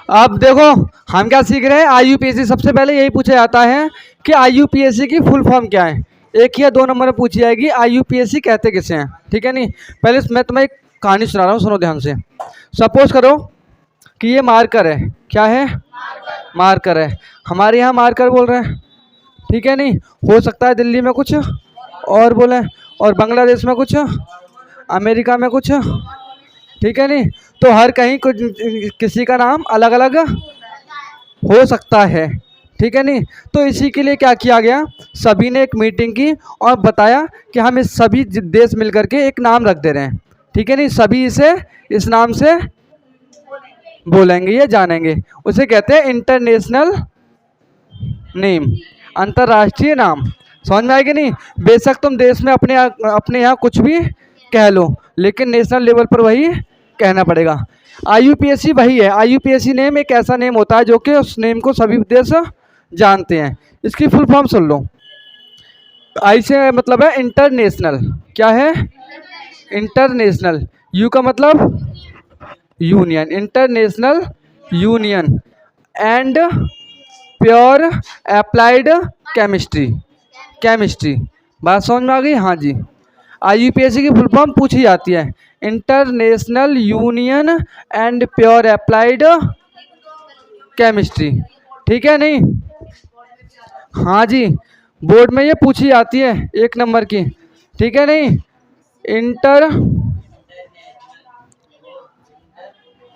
अब देखो हम क्या सीख रहे हैं, आईयूपीएससी। सबसे पहले यही पूछा जाता है कि आईयूपीएससी की फुल फॉर्म क्या है। एक या दो नंबर में पूछी जाएगी आईयूपीएससी कहते किसे हैं, ठीक है नहीं। पहले मैं तुम्हें एक कहानी सुना रहा हूँ, सुनो ध्यान से। सपोज करो कि ये मार्कर है। क्या है? मार्कर है। हमारे यहाँ मार्कर बोल रहे हैं, ठीक है नहीं। हो सकता है दिल्ली में कुछ और बोले, और बांग्लादेश में कुछ, अमेरिका में कुछ, ठीक है नहीं। तो हर कहीं कुछ किसी का नाम अलग अलग हो सकता है, ठीक है नहीं। तो इसी के लिए क्या किया गया, सभी ने एक मीटिंग की और बताया कि हम इस सभी देश मिलकर के एक नाम रख दे रहे हैं, ठीक है नहीं। सभी इसे इस नाम से बोलेंगे या जानेंगे। उसे कहते हैं इंटरनेशनल नेम, अंतर्राष्ट्रीय नाम। समझ में आएगी नहीं। बेशक तुम देश में अपने यहाँ कुछ भी कह लो, लेकिन नेशनल लेवल पर वही कहना पड़ेगा। आईयूपीएससी वही है। आईयूपीएससी नेम एक ऐसा नेम होता है जो कि उस नेम को सभी देश जानते हैं। इसकी फुल फॉर्म सुन लो। आई से मतलब है इंटरनेशनल। क्या है? इंटरनेशनल। यू का मतलब union, international union and pure applied chemistry. Chemistry बात समझ में आ गई? हाँ जी। आईयूपीएससी की फुल फॉर्म पूछी जाती है, international union and pure applied chemistry, ठीक है नहीं। हाँ जी, बोर्ड में ये पूछी जाती है 1 नंबर की, ठीक है नहीं। Inter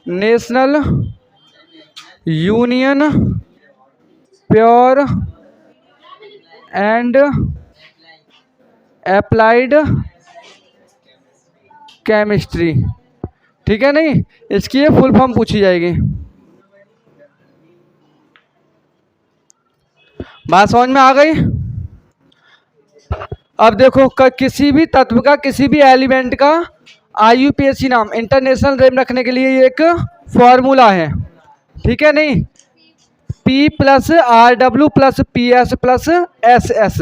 national union pure and applied chemistry, ठीक है नहीं। इसकी ये फुल फॉर्म पूछी जाएगी। बात समझ में आ गई? अब देखो किसी भी तत्व का, किसी भी एलिमेंट का आईयूपीएससी नाम, इंटरनेशनल नेम रखने के लिए ये एक फॉर्मूला है, ठीक है नहीं। P plus RW plus PS plus SS।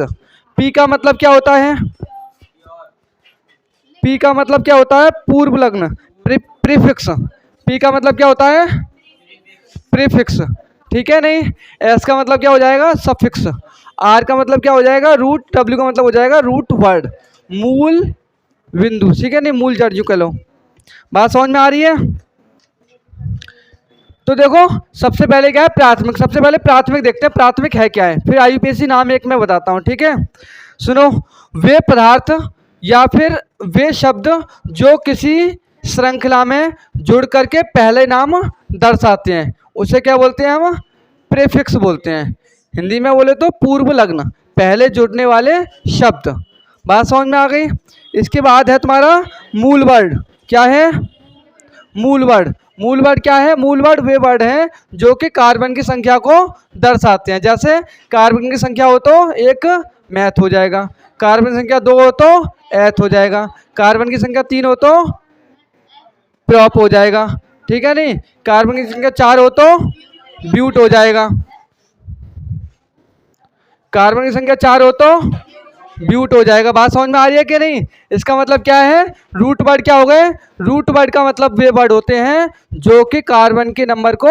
P का मतलब क्या होता है? P का मतलब क्या होता है? पूर्व लग्न, प्रीफिक्स। P का मतलब क्या होता है? प्रीफिक्स, ठीक है नहीं। S का मतलब क्या हो जाएगा? सफिक्स। R का मतलब क्या हो जाएगा? रूट। W का मतलब हो जाएगा रूट वर्ड, मूल बिंदु, ठीक है नहीं, मूल जड़ जो कह लो। बात समझ में आ रही है? तो देखो सबसे पहले क्या है, प्राथमिक। सबसे पहले प्राथमिक देखते हैं, प्राथमिक है क्या है, फिर आईयूपीएससी नाम एक मैं बताता हूँ, ठीक है। सुनो, वे पदार्थ या फिर वे शब्द जो किसी श्रृंखला में जुड़ करके पहले नाम दर्शाते हैं, उसे क्या बोलते हैं हम? प्रीफिक्स बोलते हैं। हिंदी में बोले तो पूर्व लग्न, पहले जुड़ने वाले शब्द। बात समझ में आ गई? इसके बाद है तुम्हारा मूल वर्ड। क्या है? मूल वर्ड। मूल वर्ड क्या है? मूल वर्ड वे वर्ड हैं जो कि कार्बन की संख्या को दर्शाते हैं। जैसे कार्बन की संख्या हो तो एक मैथ हो जाएगा, कार्बन की संख्या 2 हो तो एथ हो जाएगा, कार्बन की संख्या 3 हो तो प्रॉप हो जाएगा, ठीक है नहीं। कार्बन की संख्या 4 हो तो ब्यूट हो जाएगा, कार्बन की संख्या 4 हो तो ब्यूट हो जाएगा। बात समझ में आ रही है कि नहीं? इसका मतलब क्या है? रूट वर्ड क्या हो गए? रूट वर्ड का मतलब वे वर्ड होते हैं जो कि कार्बन के नंबर को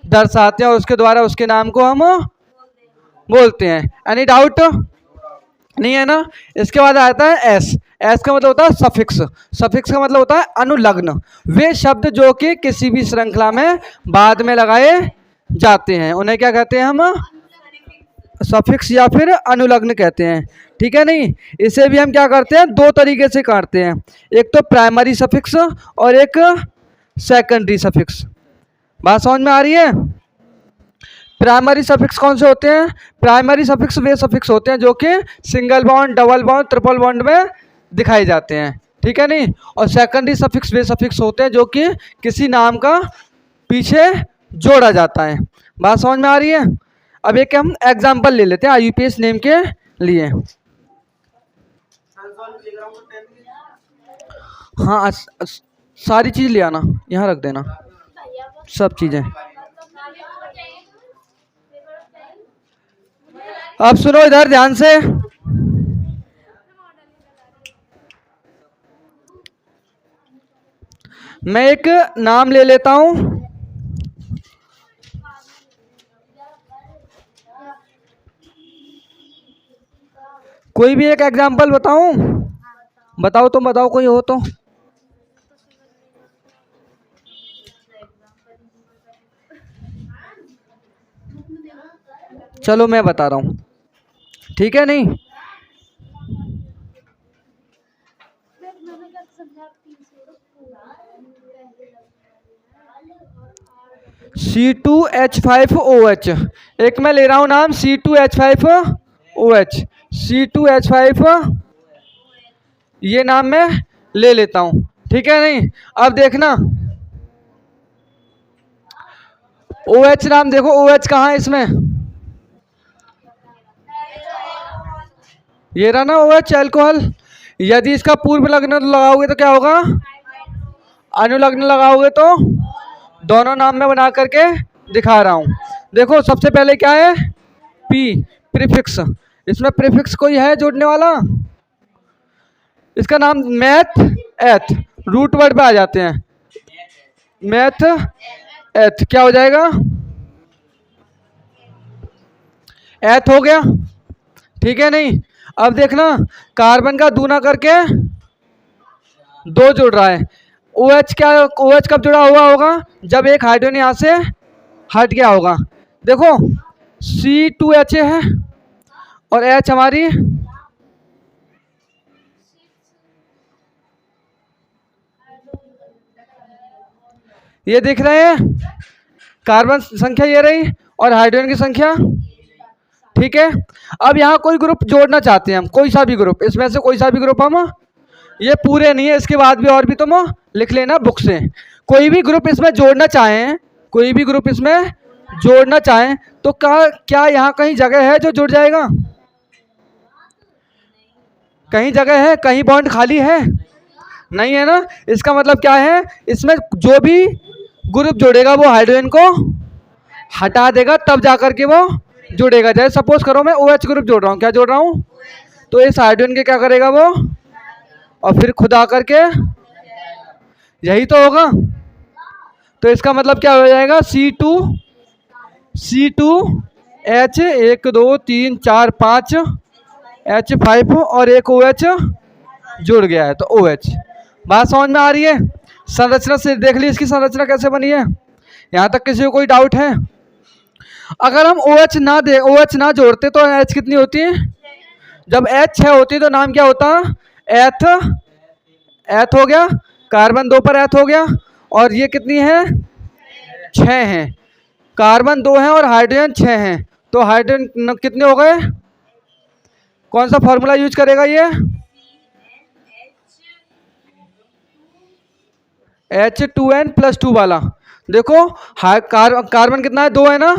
दर्शाते हैं और उसके द्वारा उसके नाम को हम बोलते हैं। एनी डाउट नहीं है ना? इसके बाद आता है एस। एस का मतलब होता है सफिक्स। सफिक्स का मतलब होता है अनुलग्न। वे शब्द जो कि किसी भी श्रृंखला में बाद में लगाए जाते हैं उन्हें क्या कहते हैं हम? सफिक्स या फिर अनुलग्न कहते हैं, ठीक है नहीं। इसे भी हम क्या करते हैं? 2 तरीके से काटते हैं, एक तो प्राइमरी सफिक्स और एक सेकेंडरी सफिक्स। बात समझ में आ रही है? प्राइमरी सफिक्स कौन से होते हैं? प्राइमरी सफिक्स वे सफिक्स होते हैं जो कि single bond, double bond, triple bond में दिखाए जाते हैं, ठीक है नहीं। और सेकेंडरी सफिक्स वे सफिक्स होते हैं जो कि किसी नाम का पीछे जोड़ा जाता है। बात समझ में आ रही है? अब एक हम एग्जांपल ले लेते हैं आईयूपीएस नेम के लिए। हाँ, सारी चीज ले आना, यहाँ रख देना सब चीजें। अब सुनो इधर ध्यान से। मैं एक नाम ले लेता हूं, कोई भी एक एग्जाम्पल बताऊं? बताओ तो बताओ, कोई हो तो। चलो मैं बता रहा हूँ, ठीक है? नहीं, C2H5OH, एक मैं ले रहा हूं नाम C2H5OH, C2H5, ये नाम मैं ले लेता हूं, ठीक है? नहीं, अब देखना OH नाम देखो, OH कहाँ है इसमें? ये रहा ना OH, अल्कोहल। यदि इसका पूर्व लग्न लगाओगे तो क्या होगा? अनुलग्न लगाओगे तो दोनों नाम में बना करके दिखा रहा हूं। देखो सबसे पहले क्या है? P, prefix. इसमें प्रीफिक्स कोई है जोड़ने वाला? इसका नाम मैथ एथ, रूट वर्ड पे आ जाते हैं। मैथ एथ क्या हो जाएगा? एथ हो गया, ठीक है? नहीं, अब देखना कार्बन का दूना करके दो जुड़ रहा है। OH क्या, OH कब जुड़ा हुआ होगा? जब एक हाइड्रोजन यहां से हट गया होगा। देखो C2H है और H हमारी ये दिख रहे हैं, कार्बन संख्या ये रही और हाइड्रोजन की संख्या, ठीक है? अब यहाँ कोई ग्रुप जोड़ना चाहते हैं हम, कोई सा भी ग्रुप, इसमें से कोई सा भी ग्रुप हम, ये पूरे नहीं है, इसके बाद भी और भी तुम लिख लेना बुक से। कोई भी ग्रुप इसमें जोड़ना चाहें, कोई भी ग्रुप इसमें जोड़ना चाहें तो क्या यहाँ कहीं जगह है जो जुड़ जाएगा? कहीं जगह है? कहीं बॉन्ड खाली है? नहीं है ना। इसका मतलब क्या है? इसमें जो भी ग्रुप जोड़ेगा वो हाइड्रोजन को हटा देगा, तब जाकर के वो जुड़ेगा। जैसे सपोज करो मैं OH ग्रुप जोड़ रहा हूँ, क्या जोड़ रहा हूँ? तो इस हाइड्रोजन के क्या करेगा वो, और फिर खुद आकर के, यही तो होगा। तो इसका मतलब क्या हो जाएगा? C2H 1 2 3 4 5 H5 और एक OH जुड़ गया है, तो OH। बात समझ में आ रही है? संरचना से देख ली इसकी संरचना कैसे बनी है। यहाँ तक किसी को कोई डाउट है? अगर हम OH ना जोड़ते तो H कितनी होती है? जब H 6 होती तो नाम क्या होता? एथ हो गया, कार्बन 2 पर एथ हो गया। और ये कितनी है? 6 है। कार्बन 2 है और हाइड्रोजन 6 है, तो हाइड्रोजन कितने हो गए? कौन सा फॉर्मूला यूज करेगा ये? H2N+2 वाला। देखो कार्बन कितना है? 2 है ना,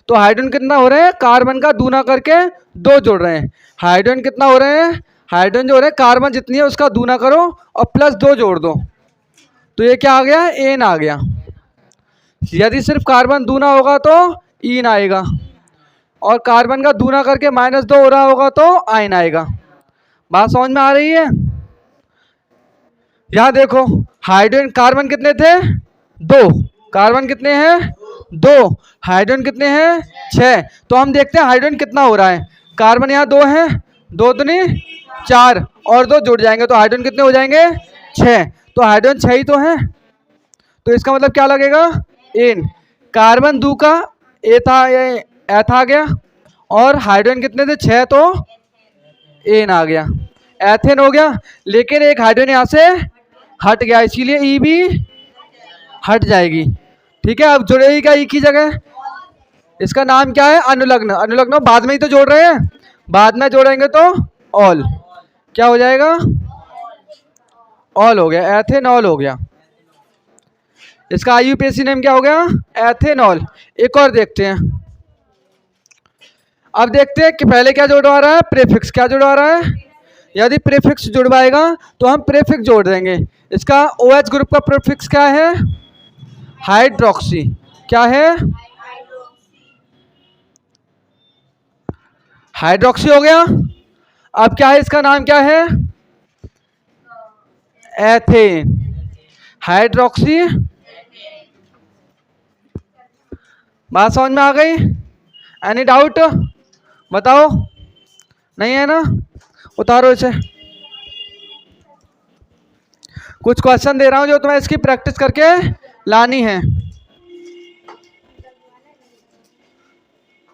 तो हाइड्रोजन कितना हो रहे हैं? कार्बन का दूना करके 2 जोड़ रहे हैं। हाइड्रोजन कितना हो रहे हैं? हाइड्रोजन जो हो रहे हैं, कार्बन जितनी है उसका दूना करो और +2 जोड़ दो, तो ये क्या आ गया? एन आ गया। यदि सिर्फ कार्बन दूना होगा तो ईन आएगा, और कार्बन का दूना करके -2 हो रहा होगा तो आयन आएगा। बात समझ में आ रही है? यहां देखो हाइड्रोजन, कार्बन कितने थे? 2। कार्बन कितने हैं? 2। हाइड्रोजन कितने हैं? 6। तो हम देखते हैं हाइड्रोजन कितना हो रहा है। कार्बन यहाँ 2 है, 2 दूनी 4 और 2 जुड़ जाएंगे तो हाइड्रोजन कितने हो जाएंगे? 6। तो हाइड्रोजन 6 ही तो है, तो इसका मतलब क्या लगेगा? एन। कार्बन 2 का एथ आ गया, और हाइड्रोजन कितने थे? 6, तो एन आ गया, एथेन हो गया। लेकिन एक हाइड्रोजन यहाँ से हट गया, इसीलिए ई भी हट जाएगी, ठीक है? अब जुड़ेगी क्या ई की जगह? इसका नाम क्या है? अनुलग्न। अनुलग्न बाद में ही तो जोड़ रहे हैं, बाद में जोड़ेंगे तो ऑल। क्या हो जाएगा? ऑल हो गया, एथेनॉल हो गया। इसका IUPAC नेम क्या हो गया? एथेनॉल। एक और देखते हैं। अब देखते हैं कि पहले क्या जुड़वा रहा है? प्रीफिक्स। क्या जुड़वा रहा है? यदि प्रीफिक्स जुड़वाएगा तो हम प्रीफिक्स जोड़ देंगे। इसका OH ग्रुप का प्रीफिक्स क्या है? हाइड्रोक्सी। क्या है? हाइड्रोक्सी हो गया। अब क्या है? इसका नाम क्या है? एथेन। हाइड्रोक्सी। बात समझ में आ गई? एनी डाउट बताओ? नहीं है ना? उतारो इसे। कुछ क्वेश्चन दे रहा हूँ जो तुम्हें इसकी प्रैक्टिस करके लानी है।